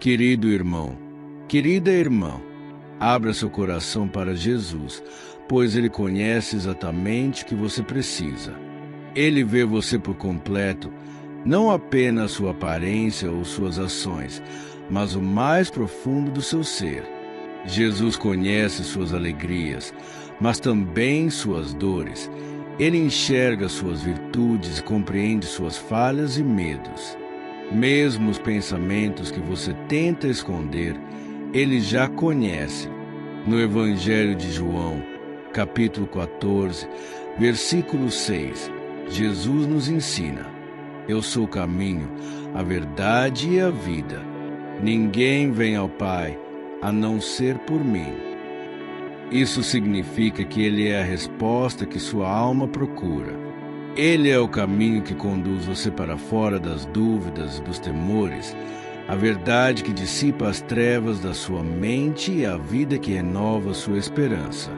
Querido irmão, querida irmã, abra seu coração para Jesus, pois Ele conhece exatamente o que você precisa. Ele vê você por completo, não apenas sua aparência ou suas ações, mas o mais profundo do seu ser. Jesus conhece suas alegrias, mas também suas dores. Ele enxerga suas virtudes e compreende suas falhas e medos. Mesmo os pensamentos que você tenta esconder, Ele já conhece. No Evangelho de João, capítulo 14, versículo 6, Jesus nos ensina: Eu sou o caminho, a verdade e a vida. Ninguém vem ao Pai a não ser por mim. Isso significa que Ele é a resposta que sua alma procura. Ele é o caminho que conduz você para fora das dúvidas e dos temores, a verdade que dissipa as trevas da sua mente e a vida que renova sua esperança.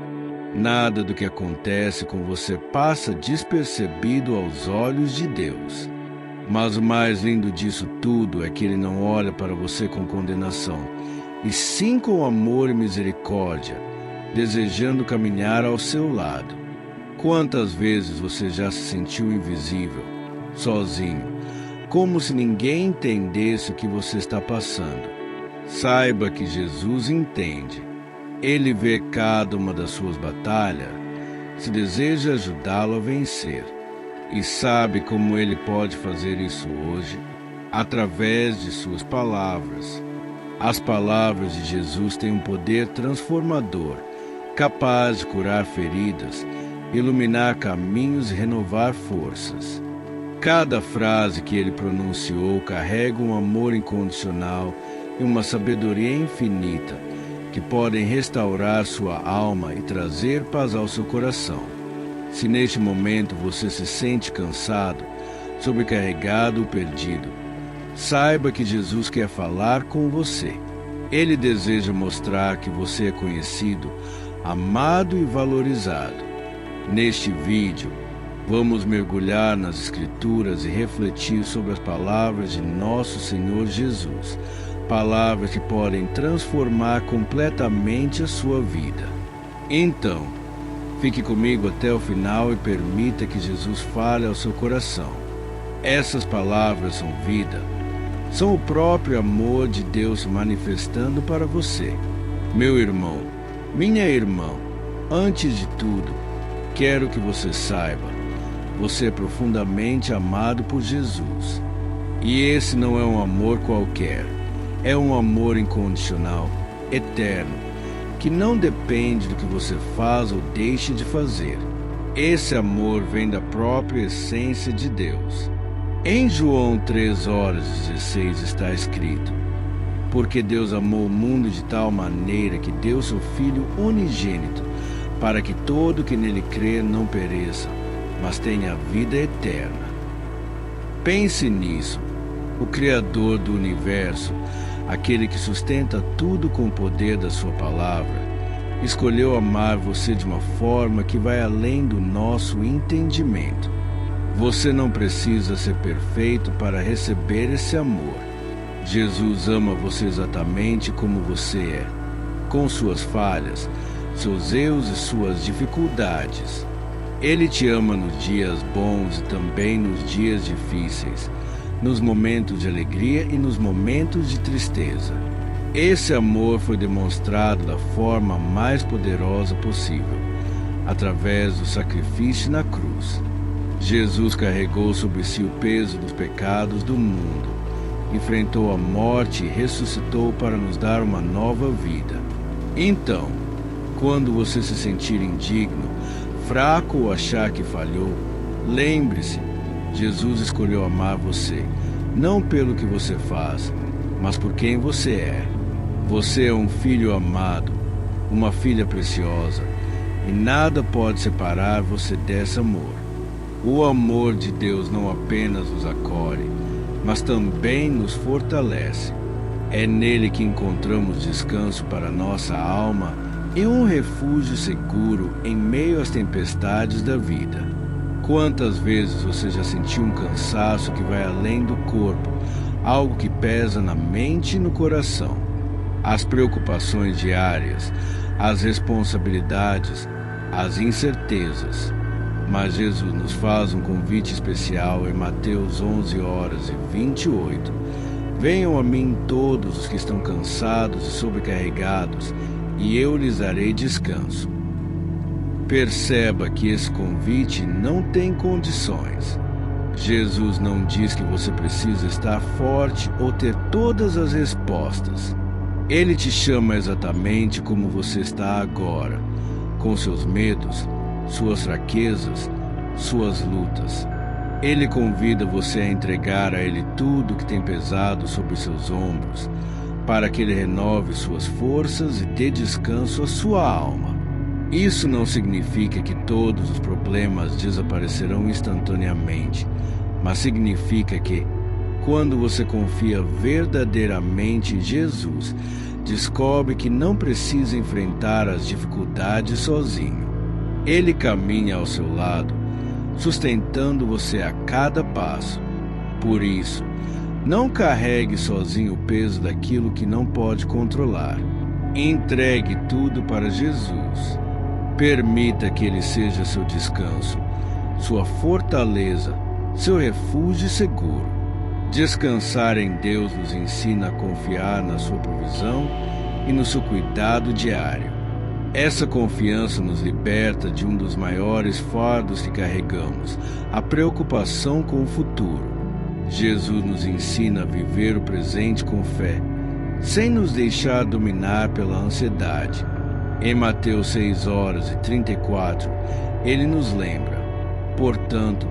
Nada do que acontece com você passa despercebido aos olhos de Deus. Mas o mais lindo disso tudo é que Ele não olha para você com condenação, e sim com amor e misericórdia, desejando caminhar ao seu lado. Quantas vezes você já se sentiu invisível, sozinho, como se ninguém entendesse o que você está passando? Saiba que Jesus entende. Ele vê cada uma das suas batalhas, se deseja ajudá-lo a vencer. E sabe como Ele pode fazer isso hoje? Através de suas palavras. As palavras de Jesus têm um poder transformador, capaz de curar feridas, iluminar caminhos e renovar forças. Cada frase que Ele pronunciou carrega um amor incondicional e uma sabedoria infinita que podem restaurar sua alma e trazer paz ao seu coração. Se neste momento você se sente cansado, sobrecarregado ou perdido, saiba que Jesus quer falar com você. Ele deseja mostrar que você é conhecido, amado e valorizado. Neste vídeo, vamos mergulhar nas Escrituras e refletir sobre as palavras de nosso Senhor Jesus, palavras que podem transformar completamente a sua vida. Então, fique comigo até o final e permita que Jesus fale ao seu coração. Essas palavras são vida, são o próprio amor de Deus se manifestando para você. Meu irmão, minha irmã, antes de tudo, quero que você saiba, você é profundamente amado por Jesus. E esse não é um amor qualquer, é um amor incondicional, eterno, que não depende do que você faz ou deixe de fazer. Esse amor vem da própria essência de Deus. Em João 3:16 está escrito: Porque Deus amou o mundo de tal maneira que deu seu Filho unigênito, para que todo que nele crer não pereça, mas tenha a vida eterna. Pense nisso. O Criador do universo, aquele que sustenta tudo com o poder da sua palavra, escolheu amar você de uma forma que vai além do nosso entendimento. Você não precisa ser perfeito para receber esse amor. Jesus ama você exatamente como você é, com suas falhas, seus erros e suas dificuldades. Ele te ama nos dias bons e também nos dias difíceis, nos momentos de alegria e nos momentos de tristeza. Esse amor foi demonstrado da forma mais poderosa possível, através do sacrifício na cruz. Jesus carregou sobre si o peso dos pecados do mundo, enfrentou a morte e ressuscitou para nos dar uma nova vida. Então, quando você se sentir indigno, fraco ou achar que falhou, lembre-se, Jesus escolheu amar você, não pelo que você faz, mas por quem você é. Você é um filho amado, uma filha preciosa, e nada pode separar você desse amor. O amor de Deus não apenas nos acolhe, mas também nos fortalece. É nele que encontramos descanso para nossa alma e um refúgio seguro em meio às tempestades da vida. Quantas vezes você já sentiu um cansaço que vai além do corpo, algo que pesa na mente e no coração. As preocupações diárias, as responsabilidades, as incertezas. Mas Jesus nos faz um convite especial em Mateus 11:28. Venham a mim todos os que estão cansados e sobrecarregados, e eu lhes darei descanso. Perceba que esse convite não tem condições. Jesus não diz que você precisa estar forte ou ter todas as respostas. Ele te chama exatamente como você está agora, com seus medos, suas fraquezas, suas lutas. Ele convida você a entregar a Ele tudo que tem pesado sobre seus ombros, para que Ele renove suas forças e dê descanso à sua alma. Isso não significa que todos os problemas desaparecerão instantaneamente, mas significa que, quando você confia verdadeiramente em Jesus, descobre que não precisa enfrentar as dificuldades sozinho. Ele caminha ao seu lado, sustentando você a cada passo. Por isso, não carregue sozinho o peso daquilo que não pode controlar. Entregue tudo para Jesus. Permita que Ele seja seu descanso, sua fortaleza, seu refúgio seguro. Descansar em Deus nos ensina a confiar na sua provisão e no seu cuidado diário. Essa confiança nos liberta de um dos maiores fardos que carregamos, a preocupação com o futuro. Jesus nos ensina a viver o presente com fé, sem nos deixar dominar pela ansiedade. Em Mateus 6:34, Ele nos lembra: portanto,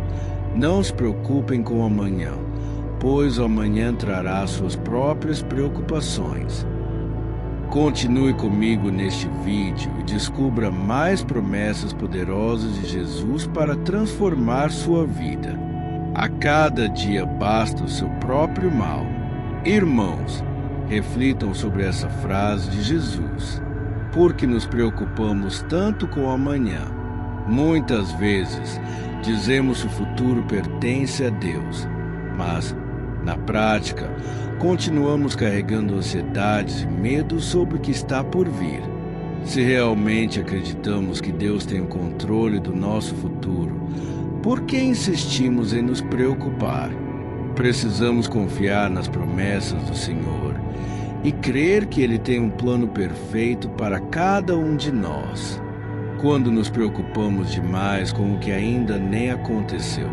não se preocupem com o amanhã, pois o amanhã trará suas próprias preocupações. Continue comigo neste vídeo e descubra mais promessas poderosas de Jesus para transformar sua vida. A cada dia basta o seu próprio mal. Irmãos, reflitam sobre essa frase de Jesus. Por que nos preocupamos tanto com o amanhã? Muitas vezes dizemos que o futuro pertence a Deus, mas, na prática, continuamos carregando ansiedades e medos sobre o que está por vir. Se realmente acreditamos que Deus tem o controle do nosso futuro, por que insistimos em nos preocupar? Precisamos confiar nas promessas do Senhor e crer que Ele tem um plano perfeito para cada um de nós. Quando nos preocupamos demais com o que ainda nem aconteceu,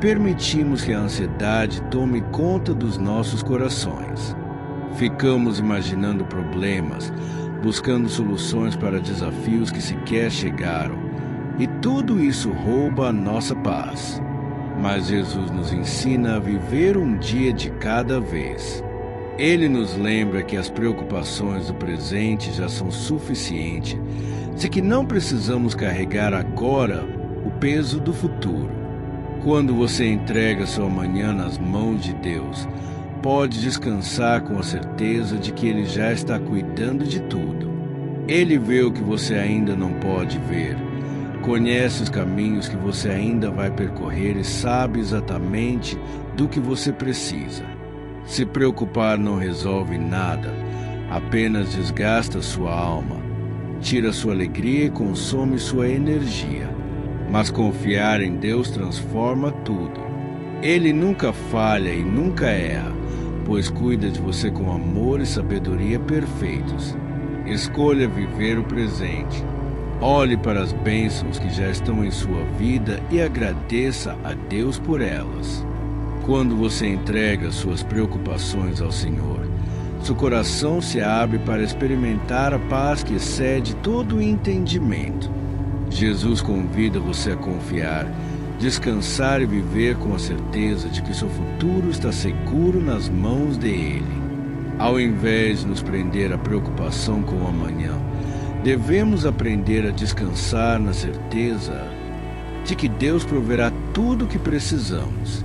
permitimos que a ansiedade tome conta dos nossos corações. Ficamos imaginando problemas, buscando soluções para desafios que sequer chegaram, e tudo isso rouba a nossa paz. Mas Jesus nos ensina a viver um dia de cada vez. Ele nos lembra que as preocupações do presente já são suficientes e que não precisamos carregar agora o peso do futuro. Quando você entrega seu amanhã nas mãos de Deus, pode descansar com a certeza de que Ele já está cuidando de tudo. Ele vê o que você ainda não pode ver, conhece os caminhos que você ainda vai percorrer e sabe exatamente do que você precisa. Se preocupar não resolve nada, apenas desgasta sua alma, tira sua alegria e consome sua energia. Mas confiar em Deus transforma tudo. Ele nunca falha e nunca erra, pois cuida de você com amor e sabedoria perfeitos. Escolha viver o presente. Olhe para as bênçãos que já estão em sua vida e agradeça a Deus por elas. Quando você entrega suas preocupações ao Senhor, seu coração se abre para experimentar a paz que excede todo o entendimento. Jesus convida você a confiar, descansar e viver com a certeza de que seu futuro está seguro nas mãos dele. Ao invés de nos prender à preocupação com o amanhã, devemos aprender a descansar na certeza de que Deus proverá tudo o que precisamos.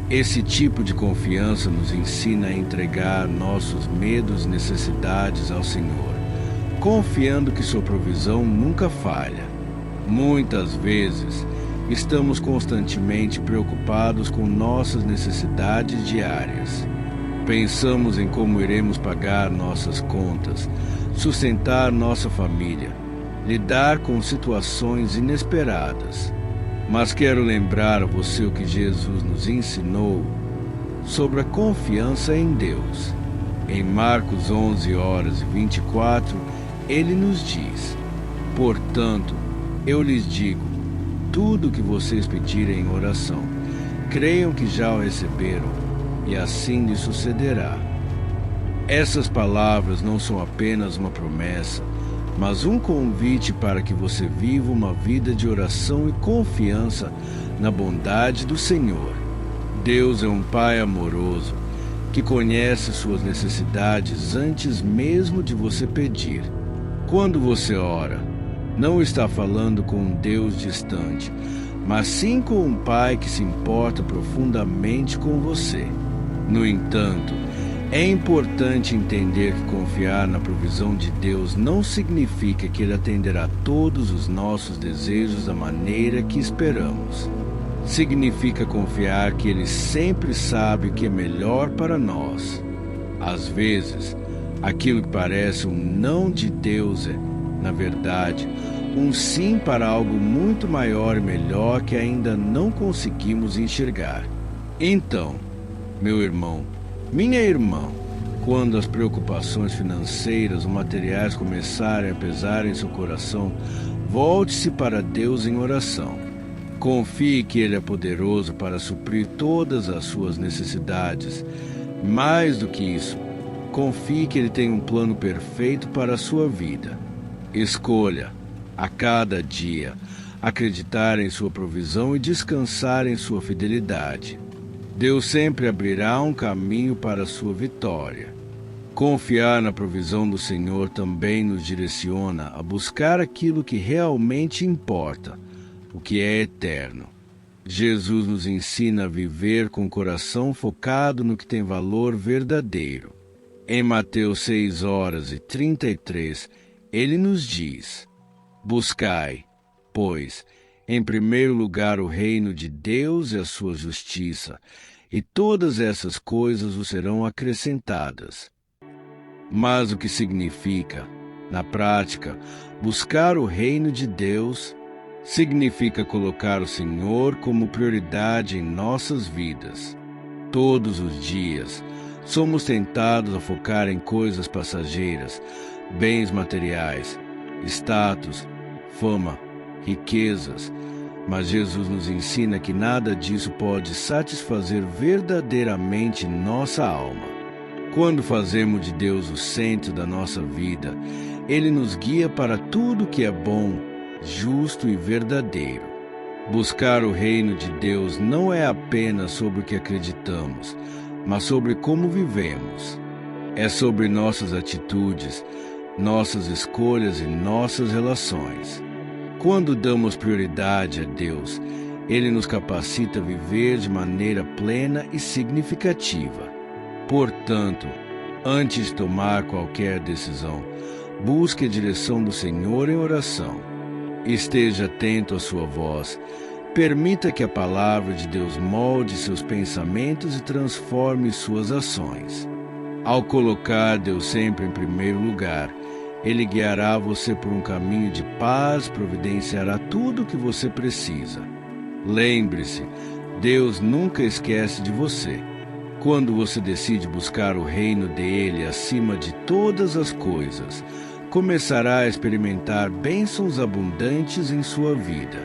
Esse tipo de confiança nos ensina a entregar nossos medos e necessidades ao Senhor, confiando que sua provisão nunca falha. Muitas vezes, estamos constantemente preocupados com nossas necessidades diárias. Pensamos em como iremos pagar nossas contas, sustentar nossa família, lidar com situações inesperadas. Mas quero lembrar a você o que Jesus nos ensinou sobre a confiança em Deus. Em Marcos 11:24, ele nos diz: portanto, eu lhes digo, tudo o que vocês pedirem em oração, creiam que já o receberam, e assim lhes sucederá. Essas palavras não são apenas uma promessa, mas um convite para que você viva uma vida de oração e confiança na bondade do Senhor. Deus é um Pai amoroso que conhece suas necessidades antes mesmo de você pedir. Quando você ora, não está falando com um Deus distante, mas sim com um Pai que se importa profundamente com você. No entanto, é importante entender que confiar na provisão de Deus não significa que Ele atenderá todos os nossos desejos da maneira que esperamos. Significa confiar que Ele sempre sabe o que é melhor para nós. Às vezes, aquilo que parece um não de Deus é, na verdade, um sim para algo muito maior e melhor que ainda não conseguimos enxergar. Então, meu irmão, minha irmã, quando as preocupações financeiras ou materiais começarem a pesar em seu coração, volte-se para Deus em oração. Confie que Ele é poderoso para suprir todas as suas necessidades. Mais do que isso, confie que Ele tem um plano perfeito para a sua vida. Escolha, a cada dia, acreditar em sua provisão e descansar em sua fidelidade. Deus sempre abrirá um caminho para a sua vitória. Confiar na provisão do Senhor também nos direciona a buscar aquilo que realmente importa, o que é eterno. Jesus nos ensina a viver com o coração focado no que tem valor verdadeiro. Em Mateus 6:33, ele nos diz: buscai, pois, em primeiro lugar o reino de Deus e a sua justiça, e todas essas coisas vos serão acrescentadas. Mas o que significa, na prática, buscar o reino de Deus significa colocar o Senhor como prioridade em nossas vidas. Todos os dias, somos tentados a focar em coisas passageiras, bens materiais, status, fama, riquezas, mas Jesus nos ensina que nada disso pode satisfazer verdadeiramente nossa alma. Quando fazemos de Deus o centro da nossa vida, Ele nos guia para tudo que é bom, justo e verdadeiro. Buscar o reino de Deus não é apenas sobre o que acreditamos, mas sobre como vivemos. É sobre nossas atitudes, nossas escolhas e nossas relações. Quando damos prioridade a Deus, Ele nos capacita a viver de maneira plena e significativa. Portanto, antes de tomar qualquer decisão, busque a direção do Senhor em oração. Esteja atento à sua voz. Permita que a palavra de Deus molde seus pensamentos e transforme suas ações. Ao colocar Deus sempre em primeiro lugar, Ele guiará você por um caminho de paz, providenciará tudo o que você precisa. Lembre-se, Deus nunca esquece de você. Quando você decide buscar o reino dele acima de todas as coisas, começará a experimentar bênçãos abundantes em sua vida.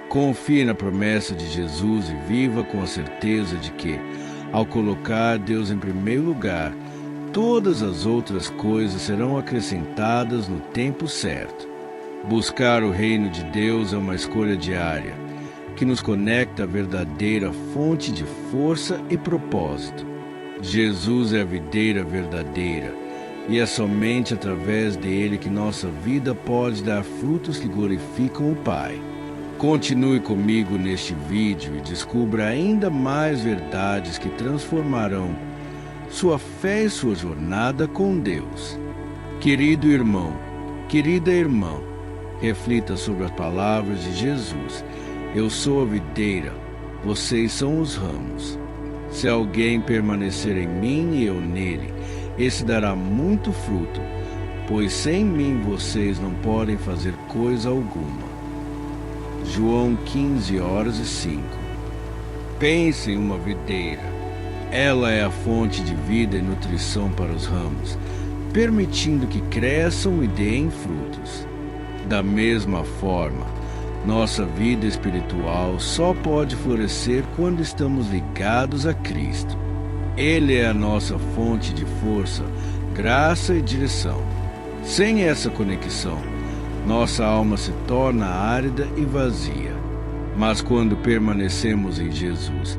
Confie na promessa de Jesus e viva com a certeza de que, ao colocar Deus em primeiro lugar, todas as outras coisas serão acrescentadas no tempo certo. Buscar o reino de Deus é uma escolha diária, que nos conecta à verdadeira fonte de força e propósito. Jesus é a videira verdadeira, e é somente através dele que nossa vida pode dar frutos que glorificam o Pai. Continue comigo neste vídeo e descubra ainda mais verdades que transformarão sua fé e sua jornada com Deus. Querido irmão, querida irmã, reflita sobre as palavras de Jesus. Eu sou a videira, vocês são os ramos. Se alguém permanecer em mim e eu nele, esse dará muito fruto, pois sem mim vocês não podem fazer coisa alguma. João 15:05. Pense em uma videira. Ela é a fonte de vida e nutrição para os ramos, permitindo que cresçam e deem frutos. Da mesma forma, nossa vida espiritual só pode florescer quando estamos ligados a Cristo. Ele é a nossa fonte de força, graça e direção. Sem essa conexão, nossa alma se torna árida e vazia. Mas quando permanecemos em Jesus,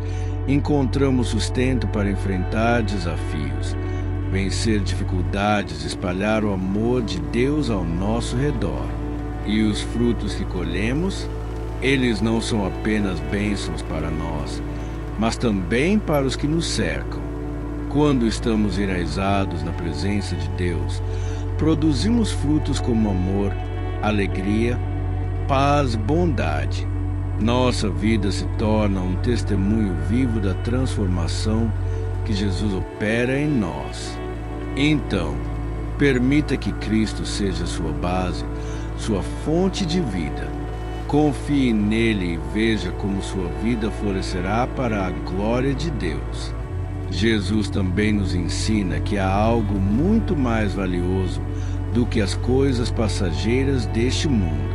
encontramos sustento para enfrentar desafios, vencer dificuldades, espalhar o amor de Deus ao nosso redor. E os frutos que colhemos, eles não são apenas bênçãos para nós, mas também para os que nos cercam. Quando estamos enraizados na presença de Deus, produzimos frutos como amor, alegria, paz e bondade. Nossa vida se torna um testemunho vivo da transformação que Jesus opera em nós. Então, permita que Cristo seja sua base, sua fonte de vida. Confie nele e veja como sua vida florescerá para a glória de Deus. Jesus também nos ensina que há algo muito mais valioso do que as coisas passageiras deste mundo.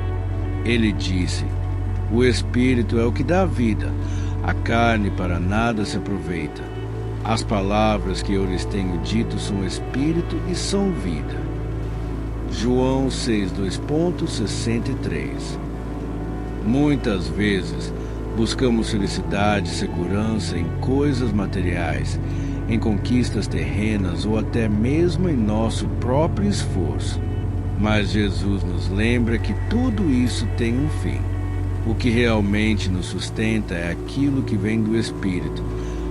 Ele disse: o Espírito é o que dá vida, a carne para nada se aproveita. As palavras que eu lhes tenho dito são Espírito e são vida. João 6:63. Muitas vezes buscamos felicidade e segurança em coisas materiais, em conquistas terrenas ou até mesmo em nosso próprio esforço. Mas Jesus nos lembra que tudo isso tem um fim. O que realmente nos sustenta é aquilo que vem do Espírito,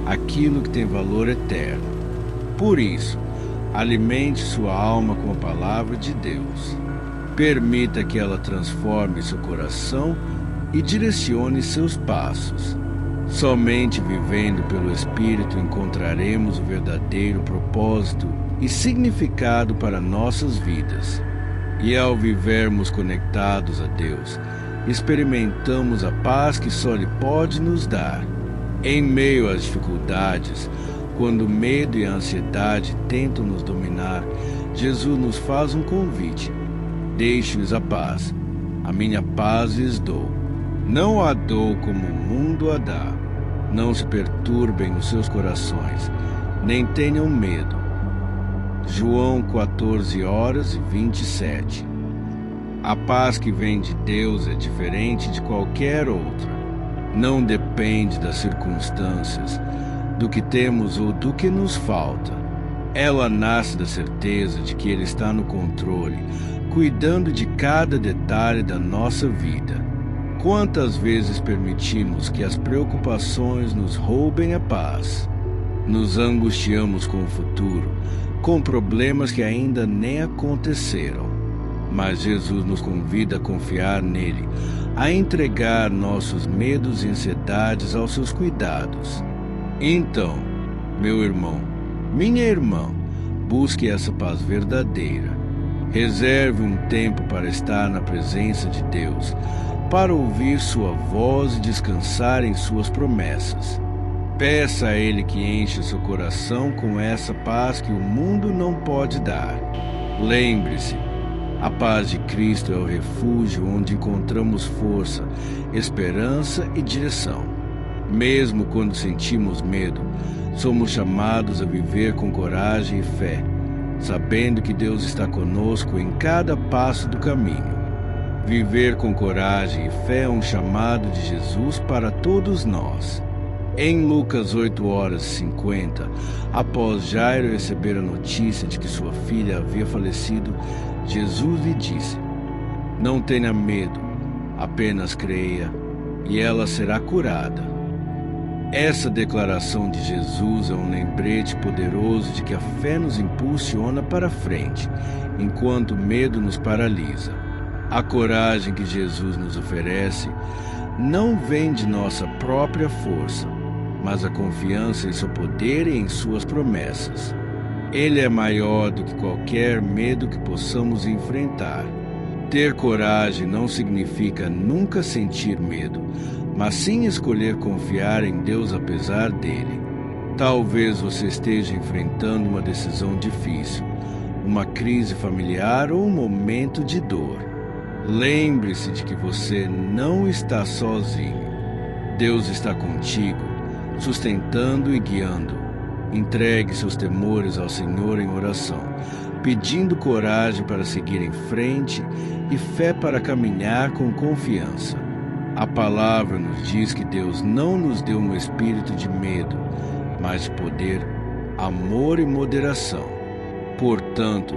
aquilo que tem valor eterno. Por isso, alimente sua alma com a palavra de Deus. Permita que ela transforme seu coração e direcione seus passos. Somente vivendo pelo Espírito encontraremos o verdadeiro propósito e significado para nossas vidas. E ao vivermos conectados a Deus, experimentamos a paz que só Ele pode nos dar. Em meio às dificuldades, quando o medo e a ansiedade tentam nos dominar, Jesus nos faz um convite: deixe-lhes a paz, a minha paz lhes dou. Não a dou como o mundo a dá. Não se perturbem os seus corações, nem tenham medo. João 14:27. A paz que vem de Deus é diferente de qualquer outra. Não depende das circunstâncias, do que temos ou do que nos falta. Ela nasce da certeza de que Ele está no controle, cuidando de cada detalhe da nossa vida. Quantas vezes permitimos que as preocupações nos roubem a paz? Nos angustiamos com o futuro, com problemas que ainda nem aconteceram. Mas Jesus nos convida a confiar nele, a entregar nossos medos e ansiedades aos seus cuidados. Então, meu irmão, minha irmã, busque essa paz verdadeira. Reserve um tempo para estar na presença de Deus, para ouvir sua voz e descansar em suas promessas. Peça a Ele que enche seu coração com essa paz que o mundo não pode dar. Lembre-se, a paz de Cristo é o refúgio onde encontramos força, esperança e direção. Mesmo quando sentimos medo, somos chamados a viver com coragem e fé, sabendo que Deus está conosco em cada passo do caminho. Viver com coragem e fé é um chamado de Jesus para todos nós. Em Lucas 8:50, após Jairo receber a notícia de que sua filha havia falecido, Jesus lhe disse: não tenha medo, apenas creia, e ela será curada. Essa declaração de Jesus é um lembrete poderoso de que a fé nos impulsiona para frente, enquanto o medo nos paralisa. A coragem que Jesus nos oferece não vem de nossa própria força, mas a confiança em seu poder e em suas promessas. Ele é maior do que qualquer medo que possamos enfrentar. Ter coragem não significa nunca sentir medo, mas sim escolher confiar em Deus apesar dele. Talvez você esteja enfrentando uma decisão difícil, uma crise familiar ou um momento de dor. Lembre-se de que você não está sozinho. Deus está contigo, sustentando e guiando. Entregue seus temores ao Senhor em oração, pedindo coragem para seguir em frente e fé para caminhar com confiança. A palavra nos diz que Deus não nos deu um espírito de medo, mas de poder, amor e moderação. Portanto,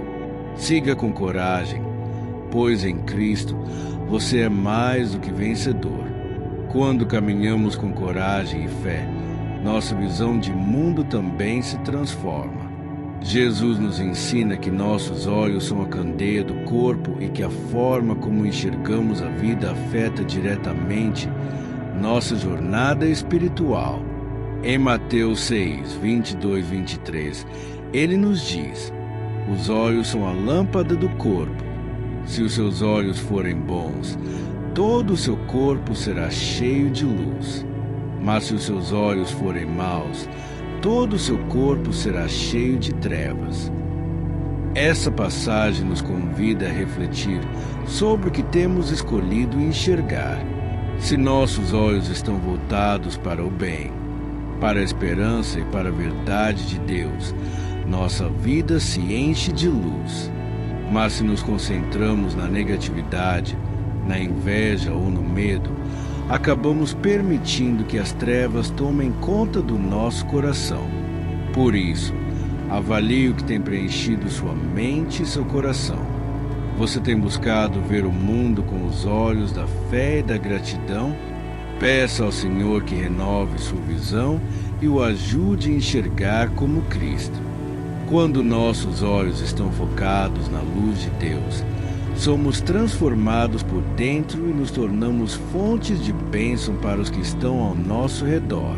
siga com coragem, pois em Cristo você é mais do que vencedor. Quando caminhamos com coragem e fé, nossa visão de mundo também se transforma. Jesus nos ensina que nossos olhos são a candeia do corpo e que a forma como enxergamos a vida afeta diretamente nossa jornada espiritual. Em Mateus 6, 22 e 23, ele nos diz: os olhos são a lâmpada do corpo. Se os seus olhos forem bons, todo o seu corpo será cheio de luz. Mas se os seus olhos forem maus, todo o seu corpo será cheio de trevas. Essa passagem nos convida a refletir sobre o que temos escolhido enxergar. Se nossos olhos estão voltados para o bem, para a esperança e para a verdade de Deus, nossa vida se enche de luz. Mas se nos concentramos na negatividade, na inveja ou no medo, acabamos permitindo que as trevas tomem conta do nosso coração. Por isso, avalie o que tem preenchido sua mente e seu coração. Você tem buscado ver o mundo com os olhos da fé e da gratidão? Peça ao Senhor que renove sua visão e o ajude a enxergar como Cristo. Quando nossos olhos estão focados na luz de Deus, somos transformados por dentro e nos tornamos fontes de bênção para os que estão ao nosso redor.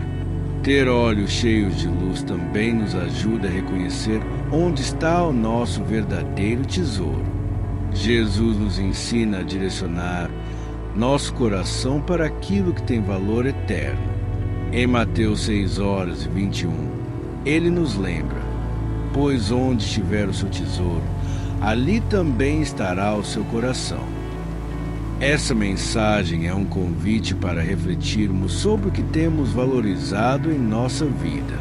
Ter olhos cheios de luz também nos ajuda a reconhecer onde está o nosso verdadeiro tesouro. Jesus nos ensina a direcionar nosso coração para aquilo que tem valor eterno. Em Mateus 6 horas e 21, ele nos lembra: pois onde estiver o seu tesouro, ali também estará o seu coração. Essa mensagem é um convite para refletirmos sobre o que temos valorizado em nossa vida,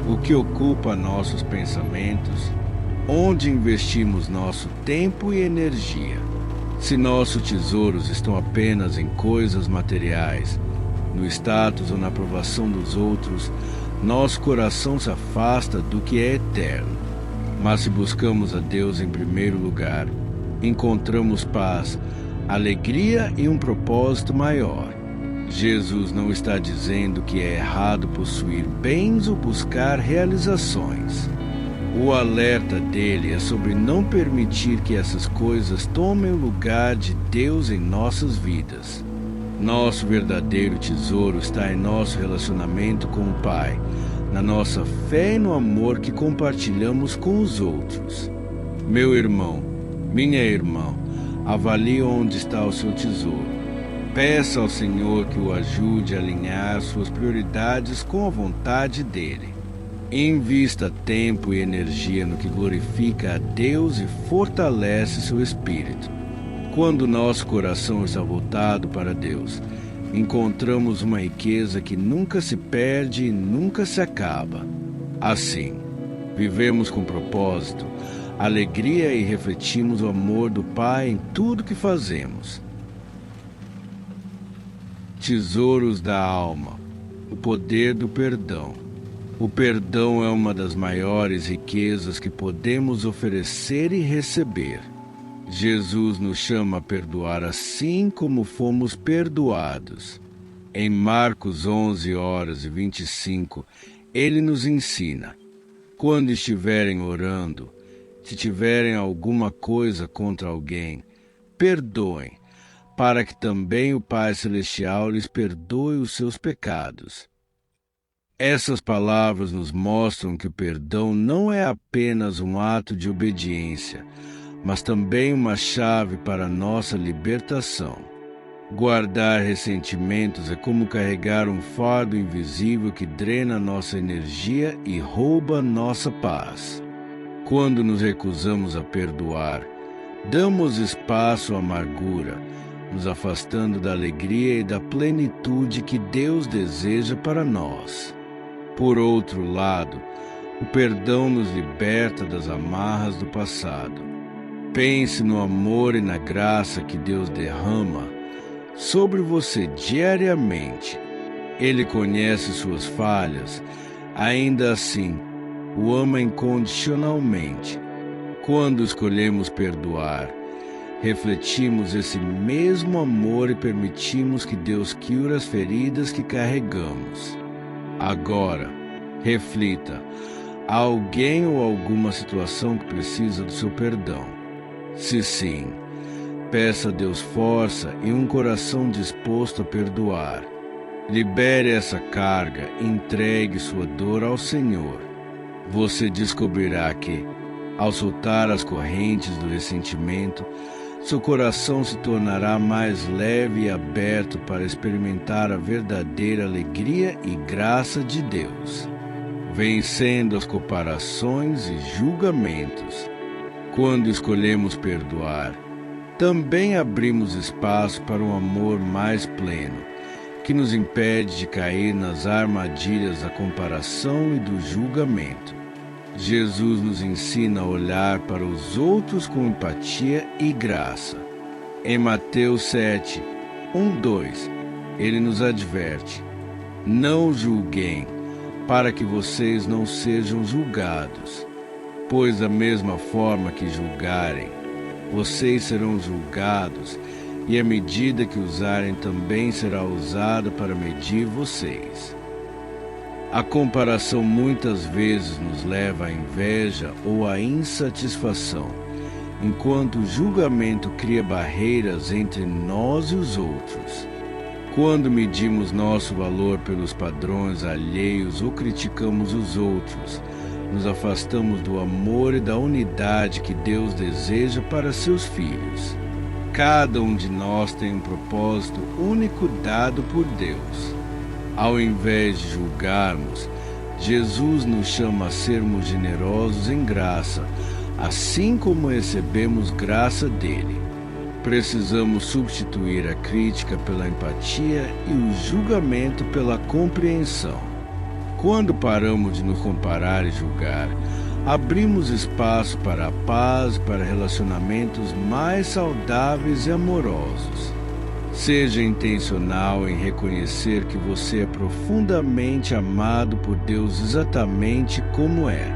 o que ocupa nossos pensamentos, onde investimos nosso tempo e energia. Se nossos tesouros estão apenas em coisas materiais, no status ou na aprovação dos outros, nosso coração se afasta do que é eterno. Mas se buscamos a Deus em primeiro lugar, encontramos paz, alegria e um propósito maior. Jesus não está dizendo que é errado possuir bens ou buscar realizações. O alerta dele é sobre não permitir que essas coisas tomem o lugar de Deus em nossas vidas. Nosso verdadeiro tesouro está em nosso relacionamento com o Pai, na nossa fé e no amor que compartilhamos com os outros. Meu irmão, minha irmã, avalie onde está o seu tesouro. Peça ao Senhor que o ajude a alinhar suas prioridades com a vontade dele. Invista tempo e energia no que glorifica a Deus e fortalece seu espírito. Quando nosso coração está voltado para Deus, encontramos uma riqueza que nunca se perde e nunca se acaba. Assim, vivemos com propósito, alegria e refletimos o amor do Pai em tudo que fazemos. Tesouros da alma, o poder do perdão. O perdão é uma das maiores riquezas que podemos oferecer e receber. Jesus nos chama a perdoar assim como fomos perdoados. Em Marcos 11 horas e 25, ele nos ensina: quando estiverem orando, se tiverem alguma coisa contra alguém, perdoem, para que também o Pai Celestial lhes perdoe os seus pecados. Essas palavras nos mostram que o perdão não é apenas um ato de obediência, mas também uma chave para a nossa libertação. Guardar ressentimentos é como carregar um fardo invisível que drena nossa energia e rouba nossa paz. Quando nos recusamos a perdoar, damos espaço à amargura, nos afastando da alegria e da plenitude que Deus deseja para nós. Por outro lado, o perdão nos liberta das amarras do passado. Pense no amor e na graça que Deus derrama sobre você diariamente. Ele conhece suas falhas, ainda assim, o ama incondicionalmente. Quando escolhemos perdoar, refletimos esse mesmo amor e permitimos que Deus cure as feridas que carregamos. Agora, reflita: há alguém ou alguma situação que precisa do seu perdão? Se sim, peça a Deus força e um coração disposto a perdoar. Libere essa carga e entregue sua dor ao Senhor. Você descobrirá que, ao soltar as correntes do ressentimento, seu coração se tornará mais leve e aberto para experimentar a verdadeira alegria e graça de Deus, vencendo as comparações e julgamentos. Quando escolhemos perdoar, também abrimos espaço para um amor mais pleno, que nos impede de cair nas armadilhas da comparação e do julgamento. Jesus nos ensina a olhar para os outros com empatia e graça. Em Mateus 7, 1-2, ele nos adverte: não julguem, para que vocês não sejam julgados, pois da mesma forma que julgarem, vocês serão julgados, e a medida que usarem também será usada para medir vocês. A comparação muitas vezes nos leva à inveja ou à insatisfação, enquanto o julgamento cria barreiras entre nós e os outros. Quando medimos nosso valor pelos padrões alheios ou criticamos os outros, nos afastamos do amor e da unidade que Deus deseja para seus filhos. Cada um de nós tem um propósito único dado por Deus. Ao invés de julgarmos, Jesus nos chama a sermos generosos em graça, assim como recebemos graça dele. Precisamos substituir a crítica pela empatia e o julgamento pela compreensão. Quando paramos de nos comparar e julgar, abrimos espaço para a paz, para relacionamentos mais saudáveis e amorosos. Seja intencional em reconhecer que você é profundamente amado por Deus exatamente como é.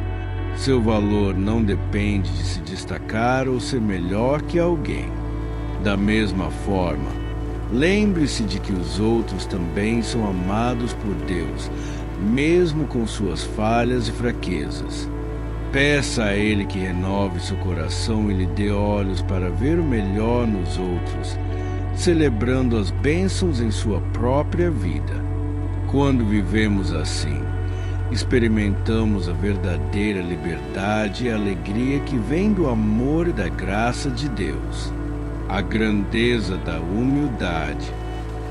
Seu valor não depende de se destacar ou ser melhor que alguém. Da mesma forma, lembre-se de que os outros também são amados por Deus, mesmo com suas falhas e fraquezas. Peça a Ele que renove seu coração e lhe dê olhos para ver o melhor nos outros, celebrando as bênçãos em sua própria vida. Quando vivemos assim, experimentamos a verdadeira liberdade e alegria que vem do amor e da graça de Deus. A grandeza da humildade.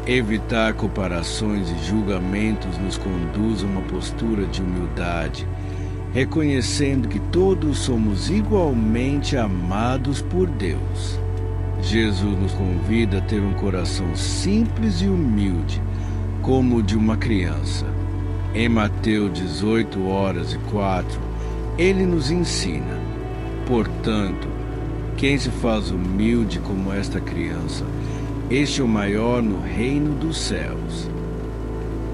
Evitar comparações e julgamentos nos conduz a uma postura de humildade, reconhecendo que todos somos igualmente amados por Deus. Jesus nos convida a ter um coração simples e humilde, como o de uma criança. Em Mateus 18:04, ele nos ensina: portanto, quem se faz humilde como esta criança, este é o maior no reino dos céus.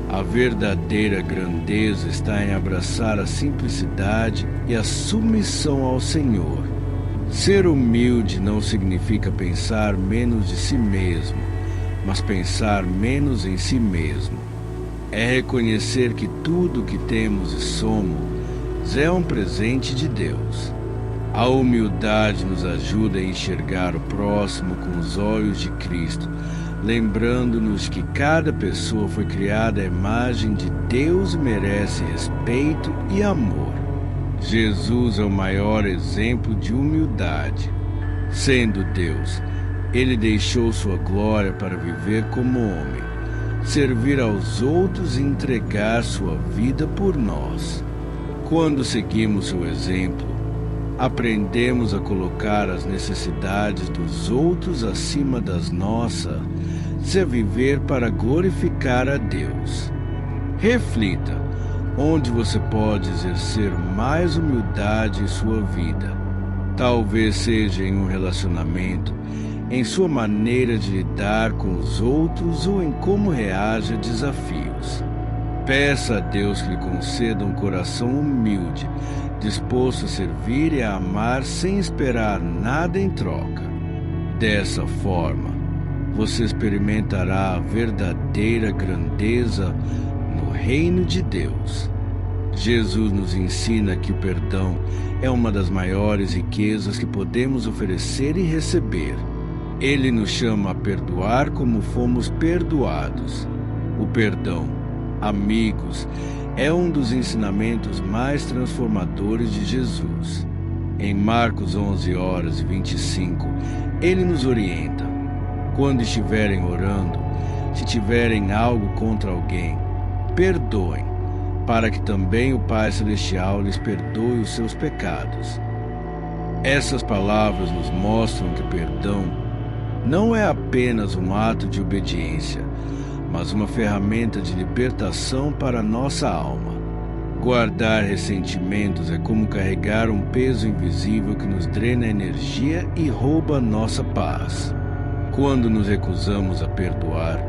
A verdadeira grandeza está em abraçar a simplicidade e a submissão ao Senhor. Ser humilde não significa pensar menos de si mesmo, mas pensar menos em si mesmo. É reconhecer que tudo o que temos e somos é um presente de Deus. A humildade nos ajuda a enxergar o próximo com os olhos de Cristo, lembrando-nos que cada pessoa foi criada à imagem de Deus e merece respeito e amor. Jesus é o maior exemplo de humildade. Sendo Deus, ele deixou sua glória para viver como homem, servir aos outros e entregar sua vida por nós. Quando seguimos seu exemplo, aprendemos a colocar as necessidades dos outros acima das nossas, e a viver para glorificar a Deus. Reflita onde você pode exercer mais humildade em sua vida. Talvez seja em um relacionamento, em sua maneira de lidar com os outros ou em como reage a desafios. Peça a Deus que lhe conceda um coração humilde, disposto a servir e a amar sem esperar nada em troca. Dessa forma, você experimentará a verdadeira grandeza no reino de Deus. Jesus nos ensina que o perdão é uma das maiores riquezas que podemos oferecer e receber. Ele nos chama a perdoar como fomos perdoados. O perdão, amigos, é um dos ensinamentos mais transformadores de Jesus. Em Marcos 11:25, ele nos orienta: quando estiverem orando, se tiverem algo contra alguém, perdoem, para que também o Pai Celestial lhes perdoe os seus pecados. Essas palavras nos mostram que o perdão não é apenas um ato de obediência, mas uma ferramenta de libertação para a nossa alma. Guardar ressentimentos é como carregar um peso invisível que nos drena energia e rouba a nossa paz. Quando nos recusamos a perdoar,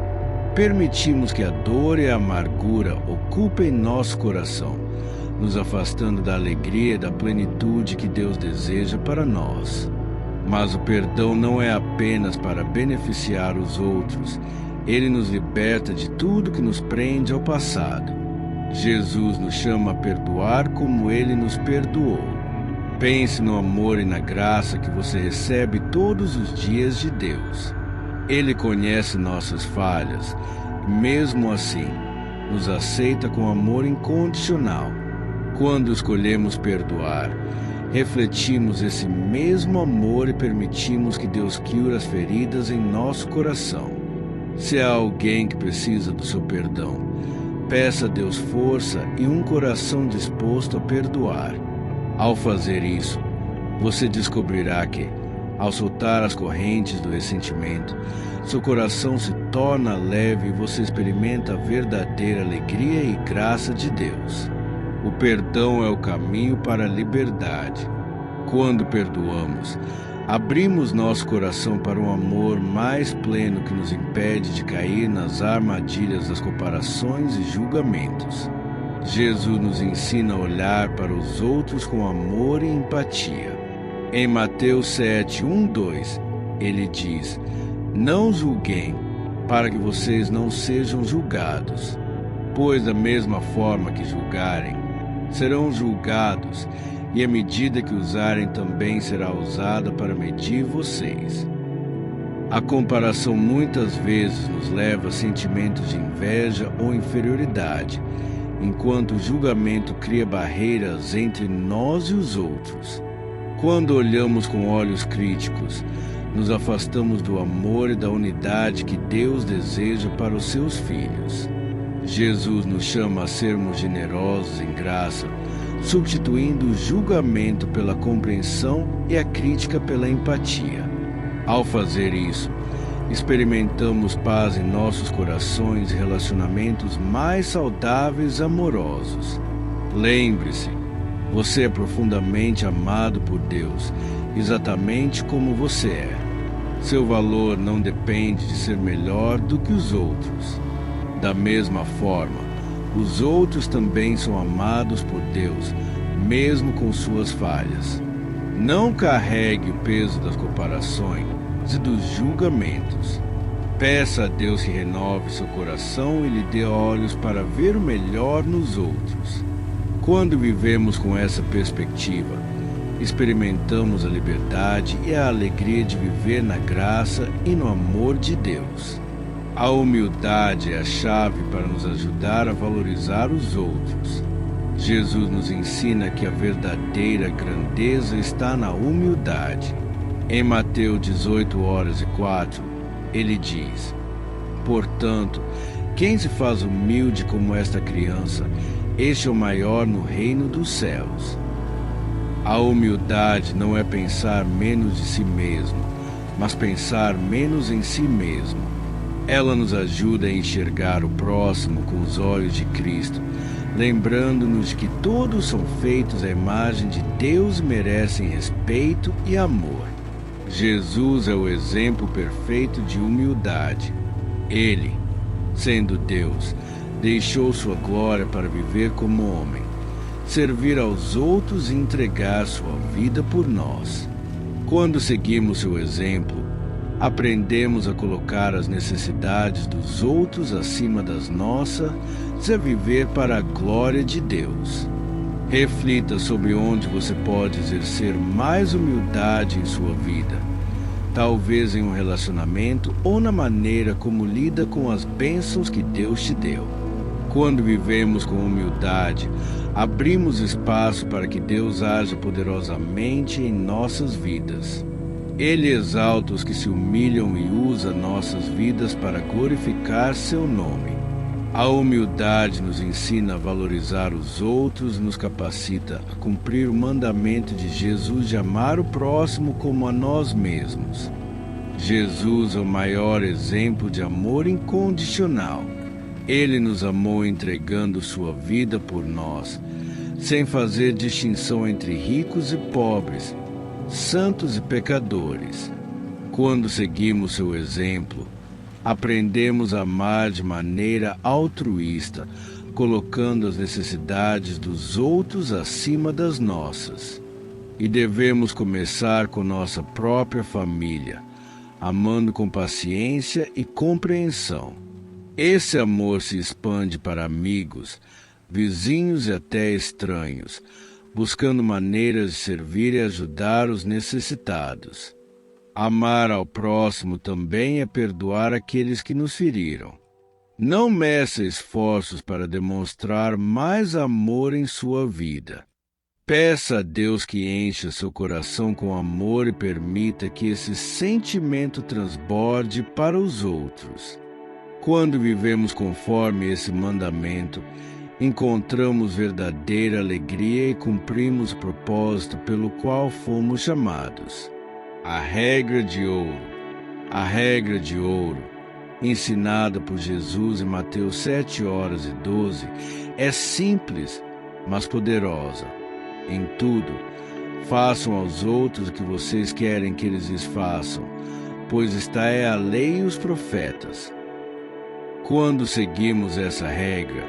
permitimos que a dor e a amargura ocupem nosso coração, nos afastando da alegria e da plenitude que Deus deseja para nós. Mas o perdão não é apenas para beneficiar os outros, ele nos liberta de tudo que nos prende ao passado. Jesus nos chama a perdoar como ele nos perdoou. Pense no amor e na graça que você recebe todos os dias de Deus. Ele conhece nossas falhas e, mesmo assim, nos aceita com amor incondicional. Quando escolhemos perdoar, refletimos esse mesmo amor e permitimos que Deus cure as feridas em nosso coração. Se há alguém que precisa do seu perdão, peça a Deus força e um coração disposto a perdoar. Ao fazer isso, você descobrirá que, ao soltar as correntes do ressentimento, seu coração se torna leve e você experimenta a verdadeira alegria e graça de Deus. O perdão é o caminho para a liberdade. Quando perdoamos, abrimos nosso coração para um amor mais pleno que nos impede de cair nas armadilhas das comparações e julgamentos. Jesus nos ensina a olhar para os outros com amor e empatia. Em Mateus 7:1-2, ele diz: não julguem, para que vocês não sejam julgados, pois da mesma forma que julgarem, serão julgados, e a medida que usarem também será usada para medir vocês. A comparação muitas vezes nos leva a sentimentos de inveja ou inferioridade, enquanto o julgamento cria barreiras entre nós e os outros. Quando olhamos com olhos críticos, nos afastamos do amor e da unidade que Deus deseja para os seus filhos. Jesus nos chama a sermos generosos em graça, substituindo o julgamento pela compreensão e a crítica pela empatia. Ao fazer isso, experimentamos paz em nossos corações e relacionamentos mais saudáveis e amorosos. Lembre-se, você é profundamente amado por Deus, exatamente como você é. Seu valor não depende de ser melhor do que os outros. Da mesma forma, os outros também são amados por Deus, mesmo com suas falhas. Não carregue o peso das comparações e dos julgamentos. Peça a Deus que renove seu coração e lhe dê olhos para ver o melhor nos outros. Quando vivemos com essa perspectiva, experimentamos a liberdade e a alegria de viver na graça e no amor de Deus. A humildade é a chave para nos ajudar a valorizar os outros. Jesus nos ensina que a verdadeira grandeza está na humildade. Em Mateus 18:04, ele diz: portanto, quem se faz humilde como esta criança, este é o maior no reino dos céus. A humildade não é pensar menos de si mesmo, mas pensar menos em si mesmo. Ela nos ajuda a enxergar o próximo com os olhos de Cristo, lembrando-nos de que todos são feitos à imagem de Deus e merecem respeito e amor. Jesus é o exemplo perfeito de humildade. Ele, sendo Deus, deixou sua glória para viver como homem, servir aos outros e entregar sua vida por nós. Quando seguimos seu exemplo, aprendemos a colocar as necessidades dos outros acima das nossas e a viver para a glória de Deus. Reflita sobre onde você pode exercer mais humildade em sua vida. Talvez em um relacionamento ou na maneira como lida com as bênçãos que Deus te deu. Quando vivemos com humildade, abrimos espaço para que Deus haja poderosamente em nossas vidas. Ele exalta os que se humilham e usa nossas vidas para glorificar seu nome. A humildade nos ensina a valorizar os outros e nos capacita a cumprir o mandamento de Jesus de amar o próximo como a nós mesmos. Jesus é o maior exemplo de amor incondicional. Ele nos amou entregando sua vida por nós, sem fazer distinção entre ricos e pobres, santos e pecadores. Quando seguimos seu exemplo, aprendemos a amar de maneira altruísta, colocando as necessidades dos outros acima das nossas. E devemos começar com nossa própria família, amando com paciência e compreensão. Esse amor se expande para amigos, vizinhos e até estranhos, buscando maneiras de servir e ajudar os necessitados. Amar ao próximo também é perdoar aqueles que nos feriram. Não meça esforços para demonstrar mais amor em sua vida. Peça a Deus que encha seu coração com amor e permita que esse sentimento transborde para os outros. Quando vivemos conforme esse mandamento, encontramos verdadeira alegria e cumprimos o propósito pelo qual fomos chamados. A regra de ouro. A regra de ouro, ensinada por Jesus em Mateus 7:12, é simples, mas poderosa. Em tudo, façam aos outros o que vocês querem que eles lhes façam, pois esta é a lei e os profetas. Quando seguimos essa regra,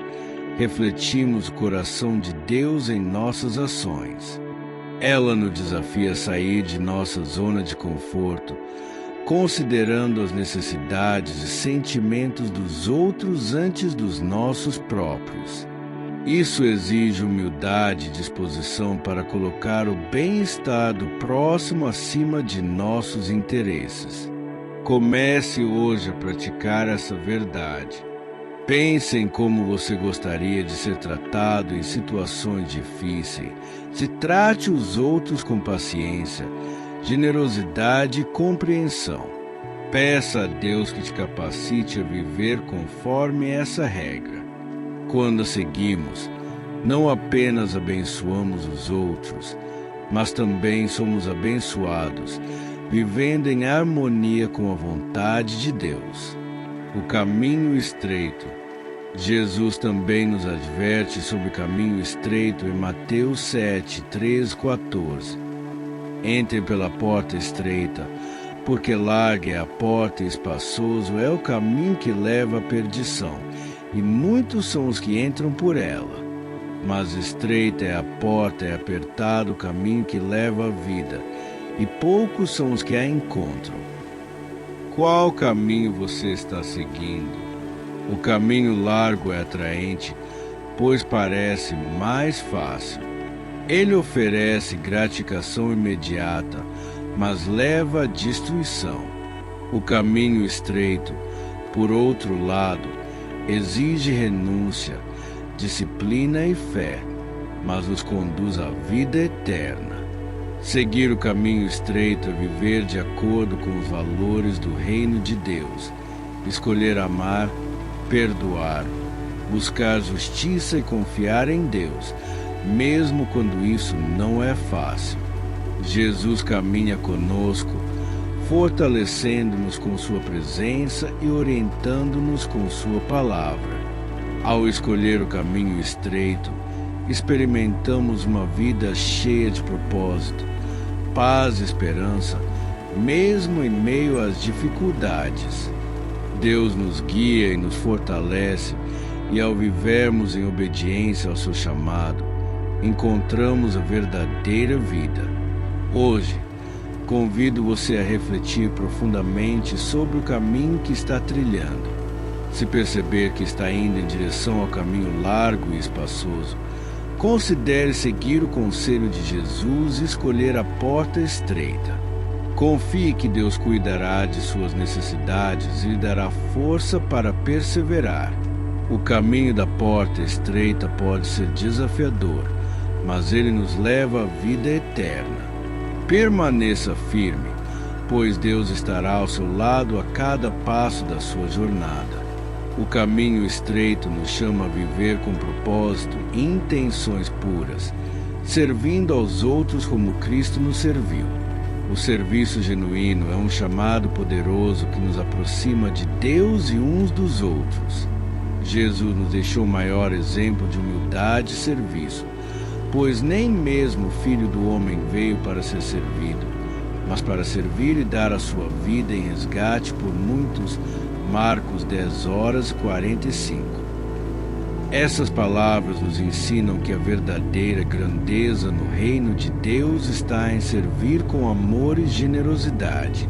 refletimos o coração de Deus em nossas ações. Ela nos desafia a sair de nossa zona de conforto, considerando as necessidades e sentimentos dos outros antes dos nossos próprios. Isso exige humildade e disposição para colocar o bem-estar do próximo acima de nossos interesses. Comece hoje a praticar essa verdade. Pense em como você gostaria de ser tratado em situações difíceis. Se trate os outros com paciência, generosidade e compreensão. Peça a Deus que te capacite a viver conforme essa regra. Quando a seguimos, não apenas abençoamos os outros, mas também somos abençoados, vivendo em harmonia com a vontade de Deus. O caminho estreito. Jesus também nos adverte sobre o caminho estreito em Mateus 7:13-14. Entrem pela porta estreita, porque larga é a porta e espaçoso é o caminho que leva à perdição, e muitos são os que entram por ela. Mas estreita é a porta e apertado o caminho que leva à vida, e poucos são os que a encontram. Qual caminho você está seguindo? O caminho largo é atraente, pois parece mais fácil. Ele oferece gratificação imediata, mas leva à destruição. O caminho estreito Por outro lado, exige renúncia, disciplina e fé, mas nos conduz à vida eterna. Seguir o caminho estreito é viver de acordo com os valores do reino de Deus, escolher amar, perdoar, buscar justiça e confiar em Deus, mesmo quando isso não é fácil. Jesus caminha conosco, fortalecendo-nos com sua presença e orientando-nos com sua palavra. Ao escolher o caminho estreito, experimentamos uma vida cheia de propósito, paz e esperança, mesmo em meio às dificuldades. Deus nos guia e nos fortalece, e ao vivermos em obediência ao seu chamado, encontramos a verdadeira vida. Hoje, convido você a refletir profundamente sobre o caminho que está trilhando. Se perceber que está indo em direção ao caminho largo e espaçoso, considere seguir o conselho de Jesus e escolher a porta estreita. Confie que Deus cuidará de suas necessidades e lhe dará força para perseverar. O caminho da porta estreita pode ser desafiador, mas ele nos leva à vida eterna. Permaneça firme, pois Deus estará ao seu lado a cada passo da sua jornada. O caminho estreito nos chama a viver com propósito e intenções puras, servindo aos outros como Cristo nos serviu. O serviço genuíno é um chamado poderoso que nos aproxima de Deus e uns dos outros. Jesus nos deixou o maior exemplo de humildade e serviço, pois nem mesmo o Filho do Homem veio para ser servido, mas para servir e dar a sua vida em resgate por muitos. Marcos 10:45. Essas palavras nos ensinam que a verdadeira grandeza no reino de Deus está em servir com amor e generosidade.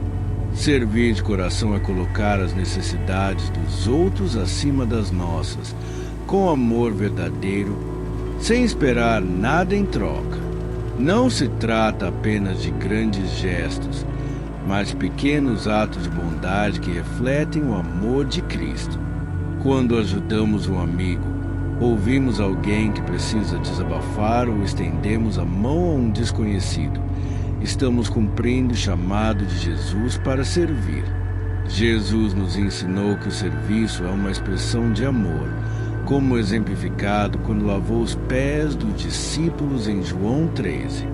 Servir de coração é colocar as necessidades dos outros acima das nossas, com amor verdadeiro, sem esperar nada em troca. Não se trata apenas de grandes gestos, mas pequenos atos de bondade que refletem o amor de Cristo. Quando ajudamos um amigo, ouvimos alguém que precisa desabafar ou estendemos a mão a um desconhecido, estamos cumprindo o chamado de Jesus para servir. Jesus nos ensinou que o serviço é uma expressão de amor, como exemplificado quando lavou os pés dos discípulos em João 13.